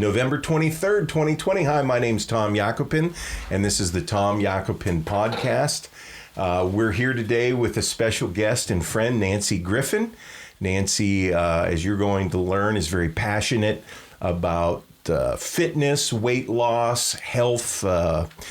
November 23rd, 2020. Hi, my name's Tom Yakopin, and this is the Tom Yakopin podcast. We're here today with a special guest and friend, Nancy Griffin. Nancy, as you're going to learn, is very passionate about fitness, weight loss, health.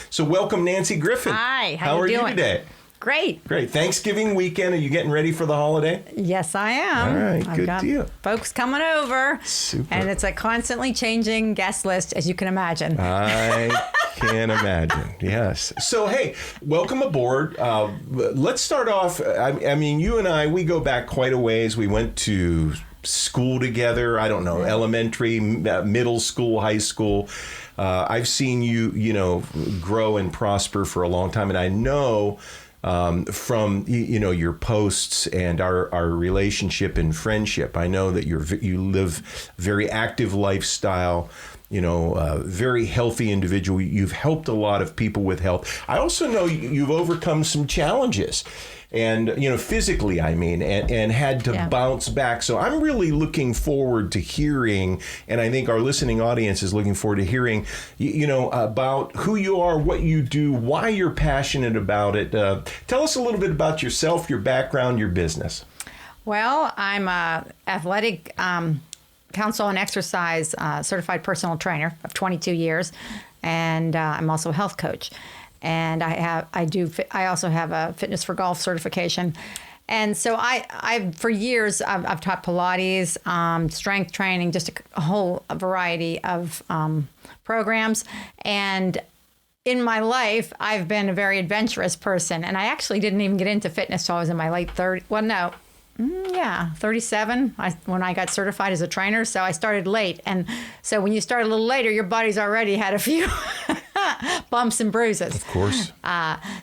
So welcome, Nancy Griffin. Hi, how are you today? Great. Great. Thanksgiving weekend. Are you getting ready for the holiday? Yes, I am. All right, I've good got deal. Folks coming over. Super. And it's a constantly changing guest list, as you can imagine. I can imagine. Yes. So, hey, welcome aboard. Let's start off. I mean, you and I, we go back quite a ways. We went to school together. I don't know, elementary, middle school, high school. I've seen you grow and prosper for a long time. And I know from your posts and our relationship and friendship, I know that you live very active lifestyle, very healthy individual. You've helped a lot of people with health. I also know you've overcome some challenges. And, physically, and had to bounce back. So I'm really looking forward to hearing, and I think our listening audience is looking forward to hearing, about who you are, what you do, why you're passionate about it. Tell us a little bit about yourself, your background, your business. Well, I'm a athletic counsel and exercise certified personal trainer of 22 years, and I'm also a health coach. And I also have a fitness for golf certification. And so I've for years, I've taught Pilates, strength training, just a whole variety of programs. And in my life, I've been a very adventurous person. And I actually didn't even get into fitness till I was in my late 30s. Well, no. 37 when I got certified as a trainer. So I started late. And so when you start a little later, your body's already had a few bumps and bruises. Of course.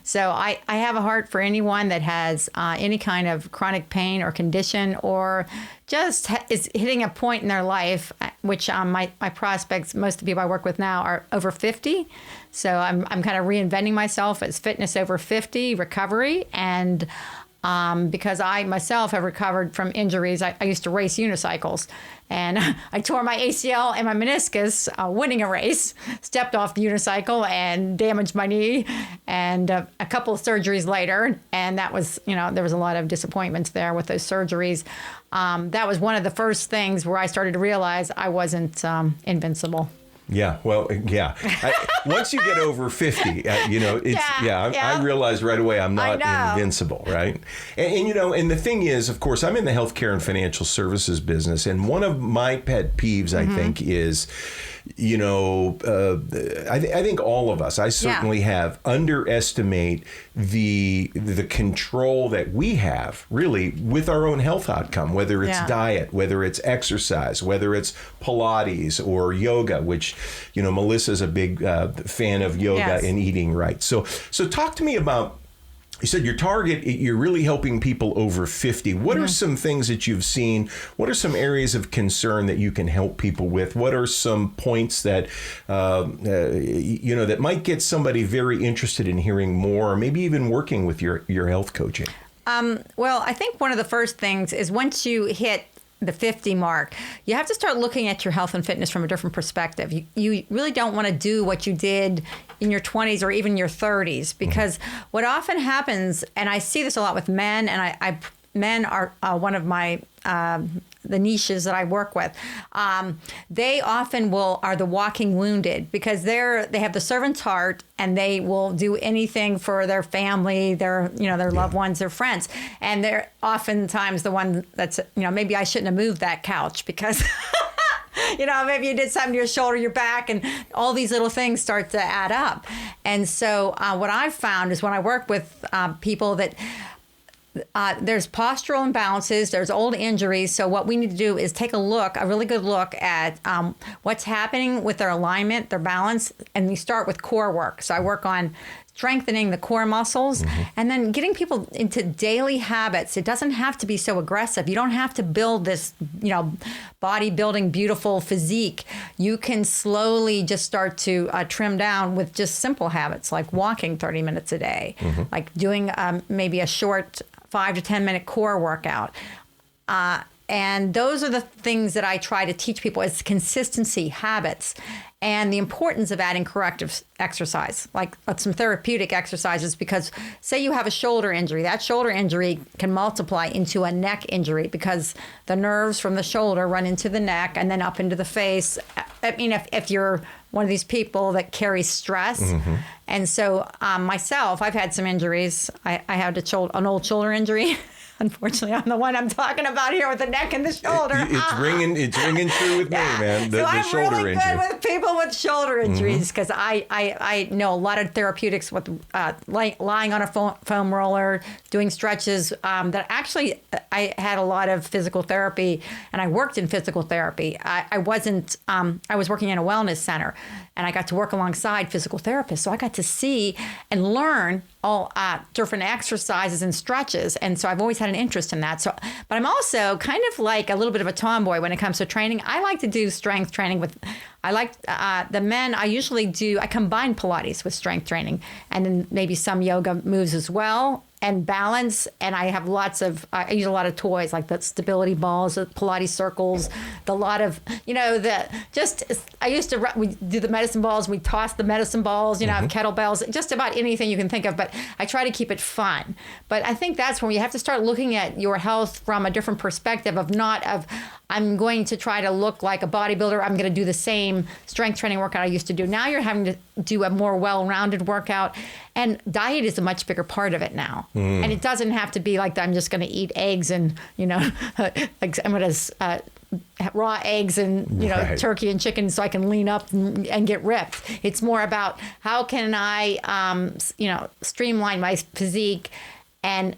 So I have a heart for anyone that has any kind of chronic pain or condition, or just is hitting a point in their life, which my prospects, most of the people I work with now, are over 50. So I'm kind of reinventing myself as fitness over 50 recovery. And because I myself have recovered from injuries. I used to race unicycles, and I tore my ACL and my meniscus winning a race, stepped off the unicycle and damaged my knee, and a couple of surgeries later, and that was, there was a lot of disappointments there with those surgeries. That was one of the first things where I started to realize I wasn't invincible. Yeah, well, yeah. Once you get over 50, I realized right away I'm not invincible, right? And the thing is, of course, I'm in the healthcare and financial services business, and one of my pet peeves, I think, is, I think all of us, I certainly have, underestimate the control that we have, really, with our own health outcome, whether it's diet, whether it's exercise, whether it's Pilates or yoga, which, Melissa's a big fan of yoga and eating right. So talk to me about, you said your target, you're really helping people over 50. What are some things that you've seen? What are some areas of concern that you can help people with? What are some points that, that might get somebody very interested in hearing more, or maybe even working with your health coaching? Well, I think one of the first things is once you hit the 50 mark, you have to start looking at your health and fitness from a different perspective. You really don't want to do what you did in your 20s or even your 30s, because what often happens, and I see this a lot with men, and men are one of my the niches that I work with. They often are the walking wounded, because they have the servant's heart, and they will do anything for their family, their loved ones, their friends. And they're oftentimes the one that's, maybe I shouldn't have moved that couch because maybe you did something to your shoulder, your back, and all these little things start to add up. And so what I've found is when I work with people that there's postural imbalances, there's old injuries. So what we need to do is take a really good look at what's happening with their alignment, their balance, and we start with core work. So I work on strengthening the core muscles and then getting people into daily habits. It doesn't have to be so aggressive. You don't have to build this, bodybuilding, beautiful physique. You can slowly just start to trim down with just simple habits like walking 30 minutes a day, like doing maybe a short 5 to 10 minute core workout. And those are the things that I try to teach people is consistency, habits, and the importance of adding corrective exercise, like some therapeutic exercises, because say you have a shoulder injury, that shoulder injury can multiply into a neck injury because the nerves from the shoulder run into the neck and then up into the face. I mean, if you're one of these people that carry stress. And so myself, I've had some injuries. I had an old shoulder injury. Unfortunately, I'm the one I'm talking about here with the neck and the shoulder. It's ringing true with me, man. The I'm shoulder really injury. good with people with shoulder injuries because I know a lot of therapeutics with lying on a foam roller, doing stretches. That actually, I had a lot of physical therapy, and I worked in physical therapy. I was working in a wellness center, and I got to work alongside physical therapists. So I got to see and learn all different exercises and stretches. And so I've always had an interest in that. So, but I'm also kind of like a little bit of a tomboy when it comes to training. I like to do strength training the men. I combine Pilates with strength training and then maybe some yoga moves as well. And balance, and I have I use a lot of toys like the stability balls, the Pilates circles, we do the medicine balls, we toss the medicine balls, have kettlebells, just about anything you can think of, but I try to keep it fun. But I think that's when you have to start looking at your health from a different perspective I'm going to try to look like a bodybuilder, I'm going to do the same strength training workout I used to do. Now you're having to do a more well-rounded workout, and diet is a much bigger part of it now. And it doesn't have to be like I'm just going to eat eggs and, like I'm going to raw eggs and, Right. turkey and chicken so I can lean up and get ripped. It's more about how can I, streamline my physique, and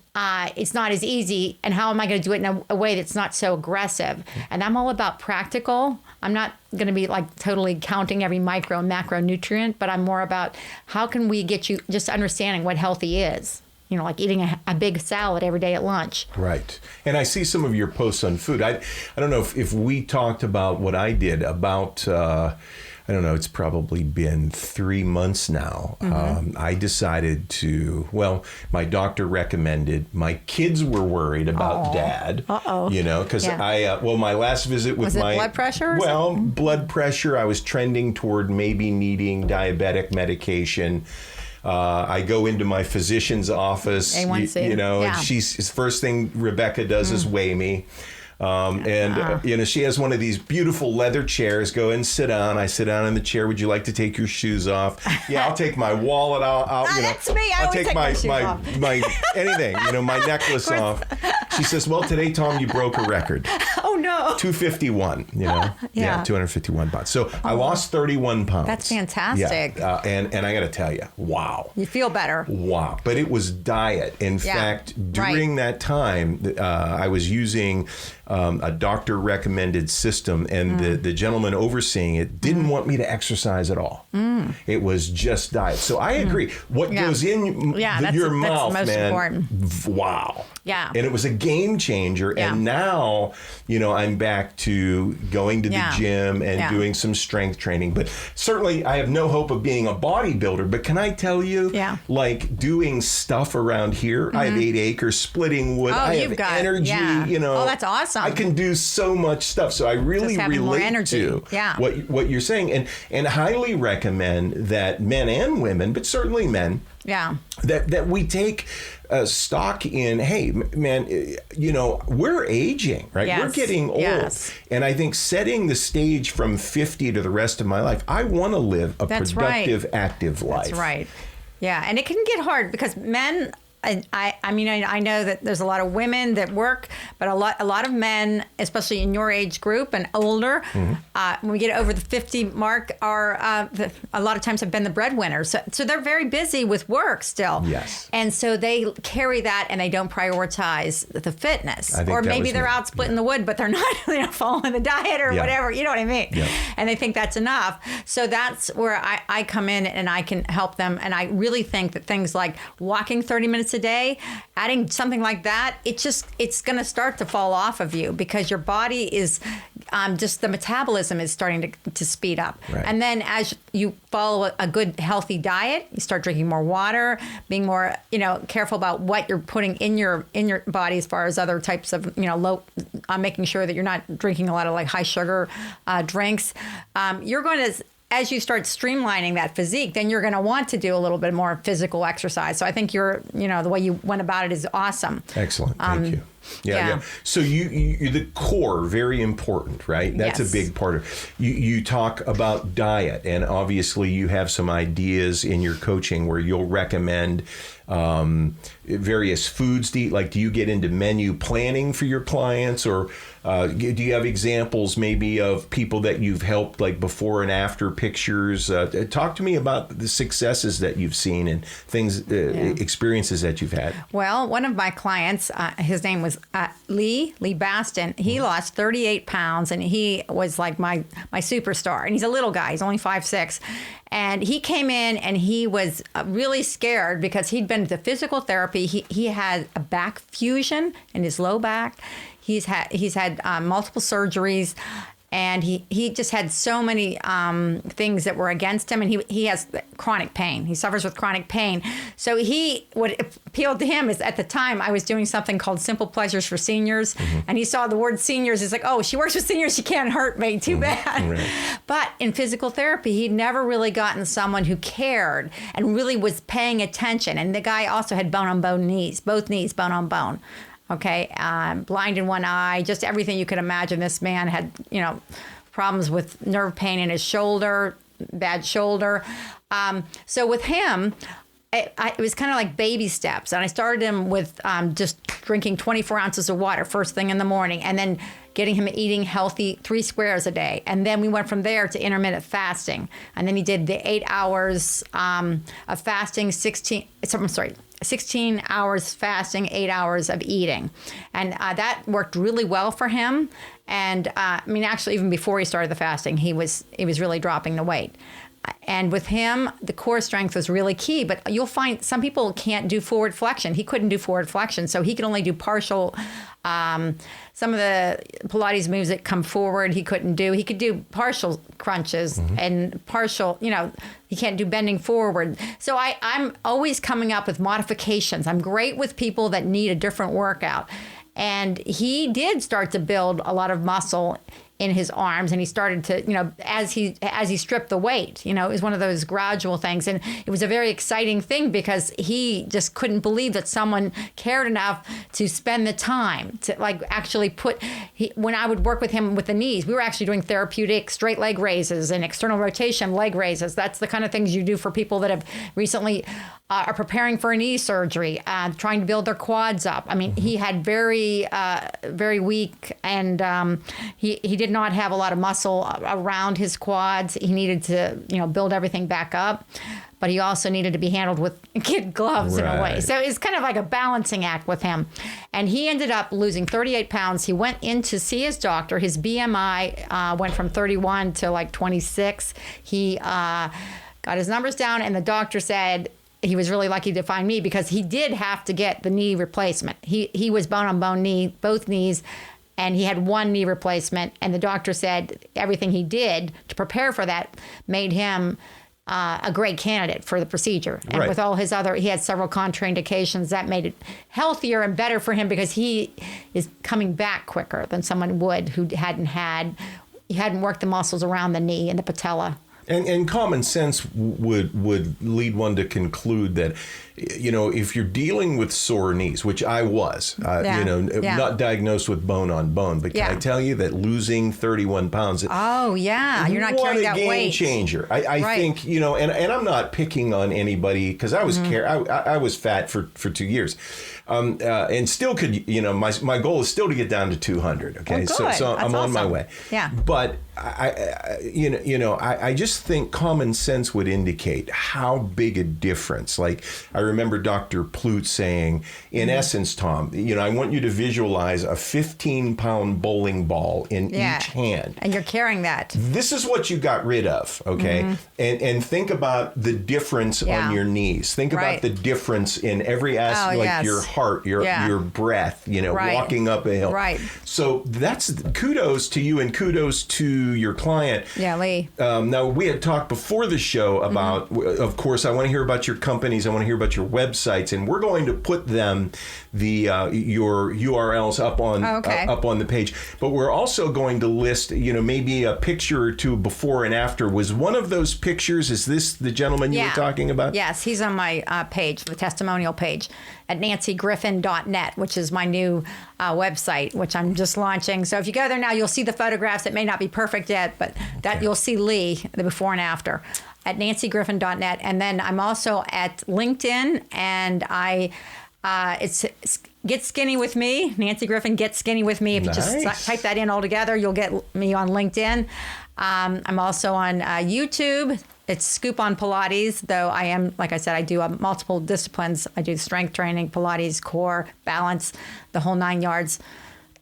it's not as easy, and how am I going to do it in a way that's not so aggressive? And I'm all about practical. I'm not going to be like totally counting every micro and macronutrient, but I'm more about how can we get you just understanding what healthy is. Like eating a big salad every day at lunch. Right. And I see some of your posts on food. I don't know if we talked about what I did about, I don't know, it's probably been 3 months now. I decided my doctor recommended, my kids were worried about Dad. Because my last visit with Was it blood pressure? Blood pressure, I was trending toward maybe needing diabetic medication. I go into my physician's office, A1C. And she's first thing Rebecca does is weigh me. She has one of these beautiful leather chairs. Go and sit down. I sit down in the chair. Would you like to take your shoes off? Yeah, I'll take my wallet out. That's me. I'll take my shoes off. my anything. My necklace off. She says, "Well, today, Tom, you broke a record. Oh no, 251. 251 pounds. So I lost 31 pounds. That's fantastic. Yeah, and I got to tell you, wow. You feel better. Wow. But it was diet. In fact, during that time, I was using a doctor recommended system, and the gentleman overseeing it didn't want me to exercise at all. It was just diet. So I agree. What goes in your mouth, that's man, important. Wow. Yeah. And it was a game changer. Yeah. And now, I'm back to going to the gym and doing some strength training. But certainly I have no hope of being a bodybuilder. But can I tell you, like doing stuff around here, I have 8 acres, splitting wood. I have energy, Oh, that's awesome. I can do so much stuff. So I really relate to what you're saying, and highly recommend that men and women, but certainly men, that we take stock in, hey, man, we're aging, right? Yes. We're getting old. Yes. And I think setting the stage from 50 to the rest of my life, I want to live a productive, active life. That's right. Yeah. And it can get hard because men, I know that there's a lot of women that work, but a lot of men, especially in your age group and older, when we get over the 50 mark, are a lot of times have been the breadwinners. So they're very busy with work still. Yes. And so they carry that and they don't prioritize the fitness. I think Or that maybe was they're me. out splitting the wood, but they're not following the diet or whatever. You know what I mean? Yeah. And they think that's enough. So that's where I come in and I can help them. And I really think that things like walking 30 minutes minutes a day, adding something like that, it's going to start to fall off of you because your body is just the metabolism is starting to speed up. Right. And then as you follow a good healthy diet, you start drinking more water, being more, careful about what you're putting in your body as far as other types of, making sure that you're not drinking a lot of like high sugar drinks. You're going to, as you start streamlining that physique, then you're going to want to do a little bit more physical exercise. So I think the way you went about it is awesome. Excellent. Thank you. Yeah. So you the core, very important, right? That's Yes. a big part of you talk about diet, and obviously you have some ideas in your coaching where you'll recommend various foods to eat. Like, do you get into menu planning for your clients, or do you have examples maybe of people that you've helped, like before and after pictures? Talk to me about the successes that you've seen and things, experiences that you've had. Well, one of my clients, his name was Lee Baston. He lost 38 pounds, and he was like my superstar. And he's a little guy. He's only 5'6". And he came in and he was really scared because he'd been to physical therapy. He had a back fusion in his low back. He's had multiple surgeries. And he just had so many things that were against him, and he has chronic pain. He suffers with chronic pain. So what appealed to him is, at the time, I was doing something called Simple Pleasures for Seniors, and he saw the word seniors. He's like, oh, she works with seniors. She can't hurt me. Too bad. Right. But in physical therapy, he'd never really gotten someone who cared and really was paying attention. And the guy also had bone-on-bone knees, both knees bone-on-bone. Okay, blind in one eye, just everything you could imagine. This man had, problems with nerve pain in his shoulder, bad shoulder. So with him, it was kind of like baby steps. And I started him with just drinking 24 ounces of water first thing in the morning, and then getting him eating healthy 3 squares a day. And then we went from there to intermittent fasting. And then he did the 8 hours of fasting, 16 hours fasting, 8 hours of eating. And that worked really well for him. And actually, even before he started the fasting, he was really dropping the weight. And with him, the core strength was really key. But you'll find some people can't do forward flexion. He couldn't do forward flexion, so he could only do partial. Some of the Pilates moves that come forward, he couldn't do. He could do partial crunches and partial, he can't do bending forward. So I'm always coming up with modifications. I'm great with people that need a different workout. And he did start to build a lot of muscle in his arms, and he started to, as he stripped the weight, it was one of those gradual things. And it was a very exciting thing because he just couldn't believe that someone cared enough to spend the time to actually when I would work with him with the knees, we were actually doing therapeutic straight leg raises and external rotation leg raises. That's the kind of things you do for people that have recently are preparing for a knee surgery, trying to build their quads up. He had very, very weak, and he did not have a lot of muscle around his quads. He needed to, build everything back up, but he also needed to be handled with kid gloves in a way. So it's kind of like a balancing act with him. And he ended up losing 38 pounds. He went in to see his doctor. His BMI went from 31 to 26. He got his numbers down, and the doctor said, he was really lucky to find me because he did have to get the knee replacement. He was bone-on-bone knee, both knees, and he had one knee replacement. And the doctor said everything he did to prepare for that made him a great candidate for the procedure. And with all his he had several contraindications that made it healthier and better for him because he is coming back quicker than someone would who hadn't worked the muscles around the knee and the patella. And common sense would lead one to conclude that, if you're dealing with sore knees, which I was, not diagnosed with bone on bone, but can I tell you that losing 31 pounds? Oh, yeah. You're not carrying that weight. What a game changer. I think, and I'm not picking on anybody because I was I was fat for 2 years. And still could, my goal is still to get down to 200. Okay. So I'm on my way. Yeah. But I just think common sense would indicate how big a difference. Like I remember Dr. Plute saying, in essence, Tom, I want you to visualize a 15-pound bowling ball in each hand. And you're carrying that. This is what you got rid of, okay? And think about the difference on your knees. Think about the difference in every aspect, your heart, your breath, walking up a hill. Right. So that's kudos to you and kudos to your client. Yeah, Lee. Now, we had talked before the show about, of course, I want to hear about your companies. I want to hear about your websites, and we're going to put them, your URLs up on the page. But we're also going to list, maybe a picture or two before and after. Was one of those pictures, is this the gentleman you were talking about? Yes, he's on my page, the testimonial page at nancygriffin.net, which is my new website, which I'm just launching. So if you go there now, you'll see the photographs. It may not be perfect yet, but you'll see Lee, the before and after, at nancygriffin.net. And then I'm also at LinkedIn, and it's Get Skinny with Me, Nancy Griffin, Get Skinny with Me. If you just type that in all together, you'll get me on LinkedIn. I'm also on YouTube. It's Scoop on Pilates, though I am, like I said, I do multiple disciplines. I do strength training, Pilates, core, balance, the whole 9 yards.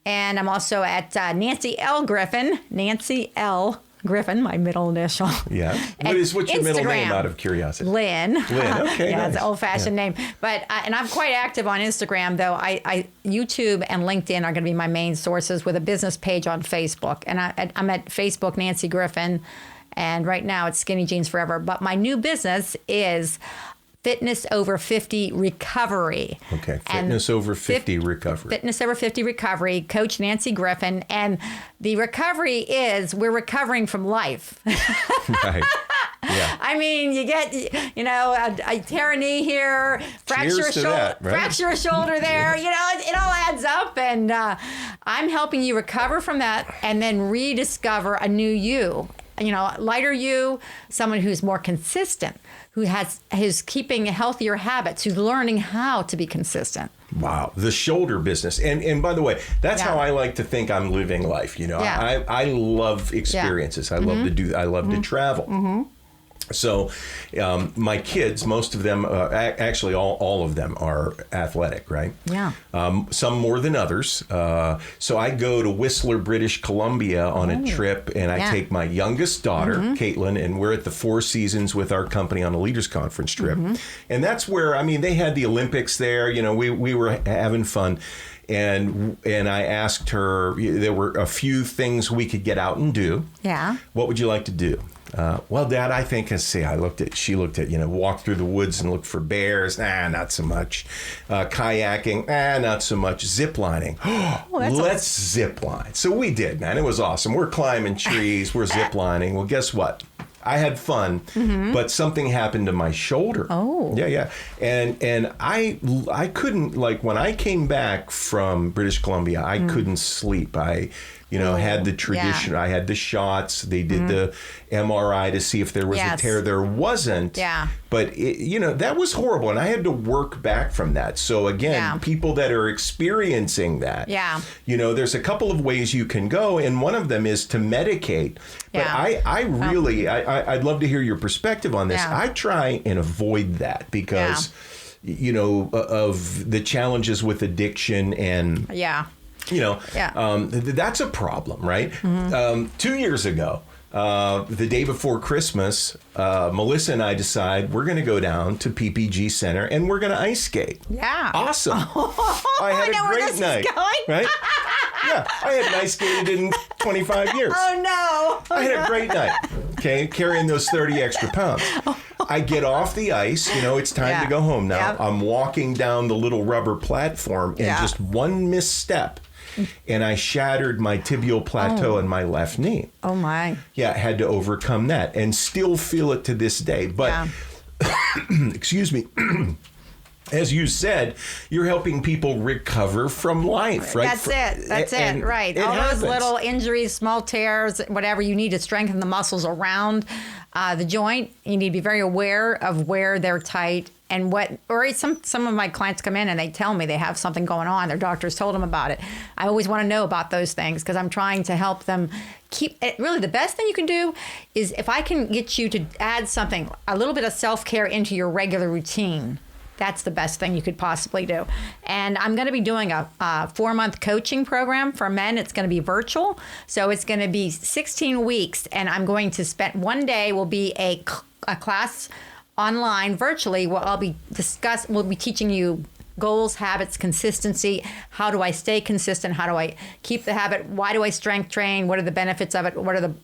And I'm also at Nancy L. Griffin, Nancy L. Griffin, my middle initial. Yeah. What's your middle name, out of curiosity? Lynn. Lynn, okay. It's an old-fashioned name. But and I'm quite active on Instagram, though. I YouTube and LinkedIn are going to be my main sources, with a business page on Facebook. And I'm at Facebook, Nancy Griffin. And right now it's Skinny Jeans Forever. But my new business is Fitness Over 50 Recovery. Okay, Fitness Over 50 Recovery. Fitness Over 50 Recovery, Coach Nancy Griffin. And the recovery is, we're recovering from life. Right. Yeah. I mean, you get, a tear a knee here, fracture a shoulder, fracture a shoulder there. It all adds up. And I'm helping you recover from that and then rediscover a new you. Lighter you, someone who's more consistent, who's keeping healthier habits, who's learning how to be consistent. Wow, the shoulder business, and by the way, that's how I like to think I'm living life. I love experiences. I love to do. I love to travel. So my kids, most of them, actually all of them are athletic, right? Yeah. Some more than others. So I go to Whistler, British Columbia on a trip, and I take my youngest daughter, Caitlin, and we're at the Four Seasons with our company on a leaders conference trip. And that's where, they had the Olympics there. We were having fun. And I asked her, there were a few things we could get out and do. Yeah. What would you like to do? Well, Dad, I think, she looked at, walk through the woods and look for bears. Not so much. Kayaking, not so much. Zip lining. Let's zip line. So we did, man. It was awesome. We're climbing trees. We're zip lining. Well, guess what? I had fun, but something happened to my shoulder. Oh. Yeah. And I couldn't, when I came back from British Columbia, I couldn't sleep. I had the tradition. I had the shots. They did the MRI to see if there was a tear. There wasn't. Yeah. But, that was horrible. And I had to work back from that. So, again, people that are experiencing that, there's a couple of ways you can go. And one of them is to medicate. But I really, I'd love to hear your perspective on this. I try and avoid that because, of the challenges with addiction and... that's a problem, right? 2 years ago, the day before Christmas, Melissa and I decide we're going to go down to PPG Center and we're going to ice skate. Yeah. Awesome. I had a great night. Right? Yeah. I hadn't ice skated in 25 years. Oh, no. I had a great night. Okay. Carrying those 30 extra pounds. I get off the ice. It's time to go home now. Yep. I'm walking down the little rubber platform and just one misstep. And I shattered my tibial plateau in my left knee. Oh, my. Yeah, I had to overcome that and still feel it to this day. But, excuse me, as you said, you're helping people recover from life, right? That's it, right. All those little injuries, small tears, whatever, you need to strengthen the muscles around the joint. You need to be very aware of where they're tight. And some of my clients come in and they tell me they have something going on. Their doctors told them about it. I always want to know about those things because I'm trying to help them keep it. Really, the best thing you can do is if I can get you to add something, a little bit of self-care into your regular routine, that's the best thing you could possibly do. And I'm going to be doing a 4-month coaching program for men. It's going to be virtual. So it's going to be 16 weeks. And I'm going to spend one day will be a class online virtually where we'll be teaching you goals, habits, consistency. How do I stay consistent? How do I keep the habit? Why do I strength train? What are the benefits of it? What are the,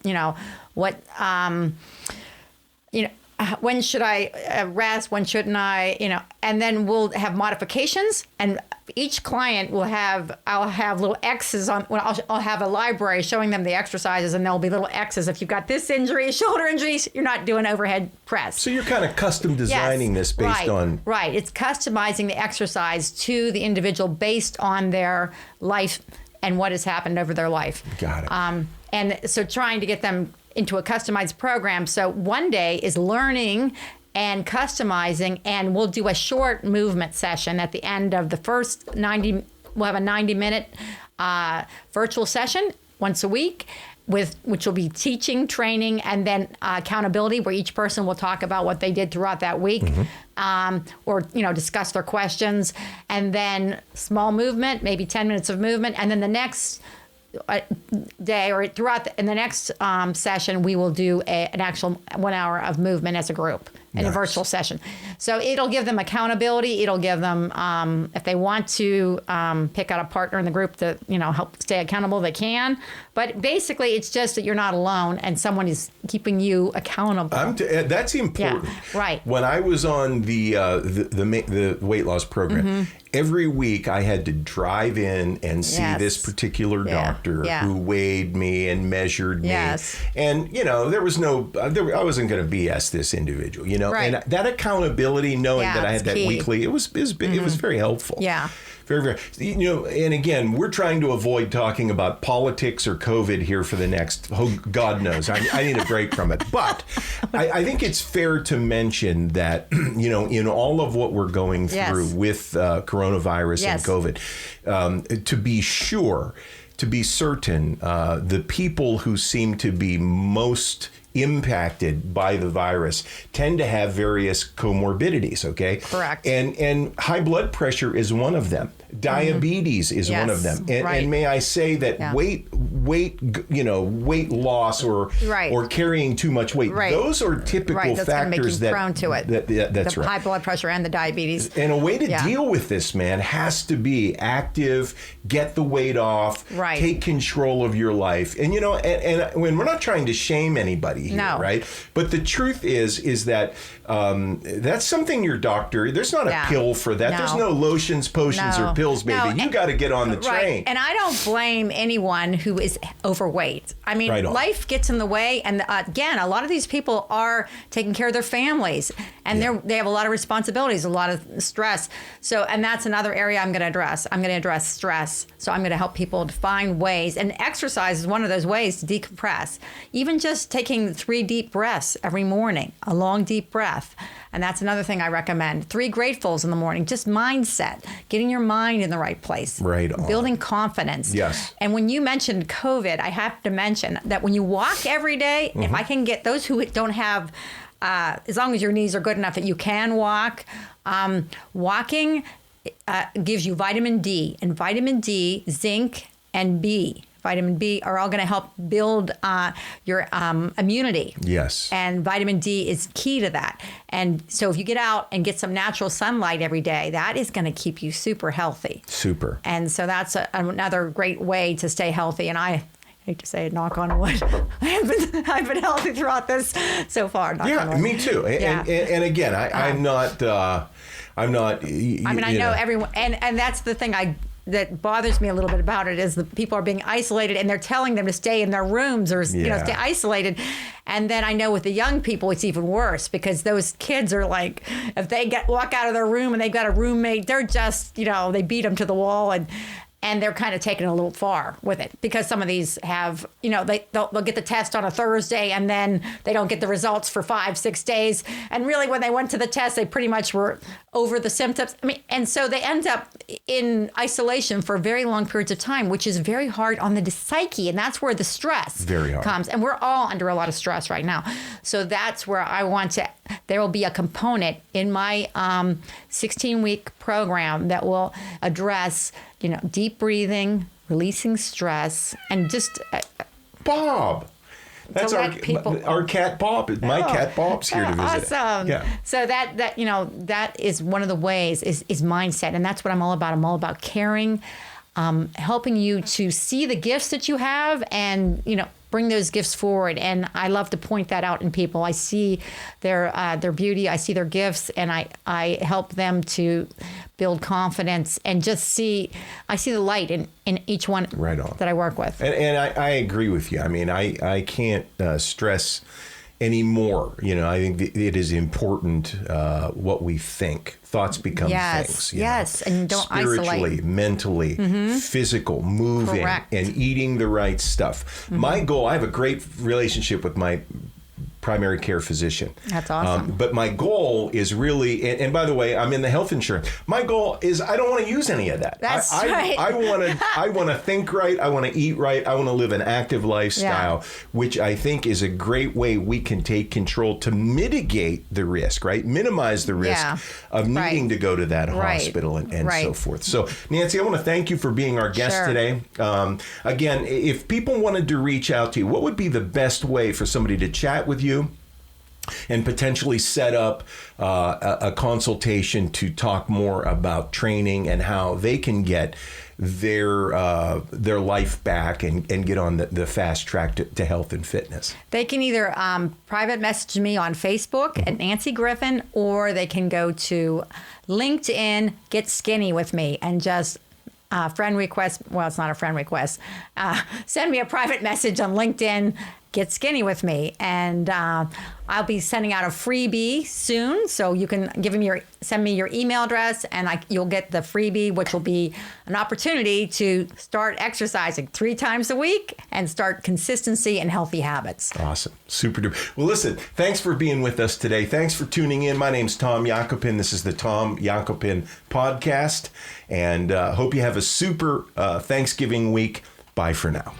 when should I rest? When shouldn't I? And then we'll have modifications, and each client I'll have little X's on. I'll have a library showing them the exercises, and there'll be little X's. If you've got this injury, shoulder injuries, you're not doing overhead press. So you're kind of custom designing this based on. Right. It's customizing the exercise to the individual based on their life and what has happened over their life. Got it. And so trying to get them into a customized program. So one day is learning and customizing, and we'll do a short movement session at the end of the first 90. We'll have a 90-minute virtual session once a week, which will be teaching, training, and then accountability, where each person will talk about what they did throughout that week, or discuss their questions, and then small movement, maybe 10 minutes of movement, and then the next day or in the next session, we will do an actual 1 hour of movement as a group in a virtual session. So it'll give them accountability. It'll give them, if they want to pick out a partner in the group to, help stay accountable, they can. But basically, it's just that you're not alone and someone is keeping you accountable. That's important. Yeah, right. When I was on the weight loss program, every week I had to drive in and see this particular doctor who weighed me and measured me. Yes. And, there was I wasn't going to BS this individual, Right. And that accountability, knowing that I had that key. weekly, it was very helpful. Yeah. Very, very, and again, we're trying to avoid talking about politics or COVID here for the next, God knows, I need a break from it. But I think it's fair to mention that, in all of what we're going through with coronavirus and COVID, to be sure, to be certain, the people who seem to be most impacted by the virus tend to have various comorbidities, okay? Correct. And high blood pressure is one of them. Diabetes is one of them. And may I say that weight loss or carrying too much weight, those are typical that's factors that prone to it. That's the high blood pressure and the diabetes. And a way to deal with this, man, has to be active, get the weight off, take control of your life. And and when we're not trying to shame anybody here, right? But the truth is that that's something your doctor, there's not a pill for that. No. There's no lotions, potions, or pills, baby. No. You got to get on the train. And I don't blame anyone who is overweight. I mean, life gets in the way. And again, a lot of these people are taking care of their families, and they have a lot of responsibilities, a lot of stress. So, and that's another area I'm going to address. I'm going to address stress. So I'm going to help people to find ways, and exercise is one of those ways to decompress. Even just taking 3 deep breaths every morning, a long deep breath. And that's another thing I recommend. 3 gratefuls in the morning, just mindset, getting your mind in the right place. Right on. Building confidence. Yes. And when you mentioned COVID, I have to mention that when you walk every day, if I can get those who don't have, as long as your knees are good enough that you can walk, walking gives you vitamin D. And vitamin D, zinc, and vitamin B are all going to help build your immunity. Yes. And vitamin D is key to that. And so if you get out and get some natural sunlight every day, that is going to keep you super healthy. Super. And so that's another great way to stay healthy. And I hate to say it, knock on wood, I've been healthy throughout this so far. Me too. And again, I'm not. I know everyone, and that's the thing that bothers me a little bit about it is the people are being isolated, and they're telling them to stay in their rooms or stay isolated. And then I know with the young people, it's even worse, because those kids are like, if they walk out of their room and they've got a roommate, they're just, they beat them to the wall, and they're kind of taking it a little far with it, because some of these have, they'll get the test on a Thursday, and then they don't get the results for 5-6 days. And really, when they went to the test, they pretty much were over the symptoms. And so they end up in isolation for very long periods of time, which is very hard on the psyche. And that's where the stress comes. And we're all under a lot of stress right now. So that's where I want to there will be a component in my 16-week program that will address, deep breathing, releasing stress, and just Bob. That's our cat Bob. My cat Bob's here to visit. Awesome. Yeah. So that is one of the ways is mindset, and that's what I'm all about. I'm all about caring, helping you to see the gifts that you have, and bring those gifts forward. And I love to point that out in people. I see their beauty, I see their gifts, and I help them to build confidence and just I see the light in each one right on. that I work with. And I agree with you. I mean, I can't stress anymore. I think it is important what we think. Thoughts become things. Yes, and don't spiritually, isolate. Mentally, physical, moving, Correct. and eating the right stuff. My goal, I have a great relationship with my primary care physician. That's awesome. But my goal is really, and by the way, I'm in the health insurance. My goal is I don't want to use any of that. That's right. I want to think right. I want to eat right. I want to live an active lifestyle, which I think is a great way we can take control to mitigate the risk, right? Minimize the risk of needing to go to that hospital and so forth. So, Nancy, I want to thank you for being our guest today. Again, if people wanted to reach out to you, what would be the best way for somebody to chat with you and potentially set up a consultation to talk more about training and how they can get their life back and get on the fast track to health and fitness? They can either private message me on Facebook at Nancy Griffin, or they can go to LinkedIn, Get Skinny with me, and just friend request. Well, it's not a friend request. Send me a private message on LinkedIn, Get Skinny with me, and I'll be sending out a freebie soon. So you can send me your email address, and you'll get the freebie, which will be an opportunity to start exercising 3 times a week and start consistency and healthy habits. Awesome. Super duper. Well, listen, thanks for being with us today. Thanks for tuning in. My name's Tom Yakopin. This is the Tom Yakopin podcast, and hope you have a super Thanksgiving week. Bye for now.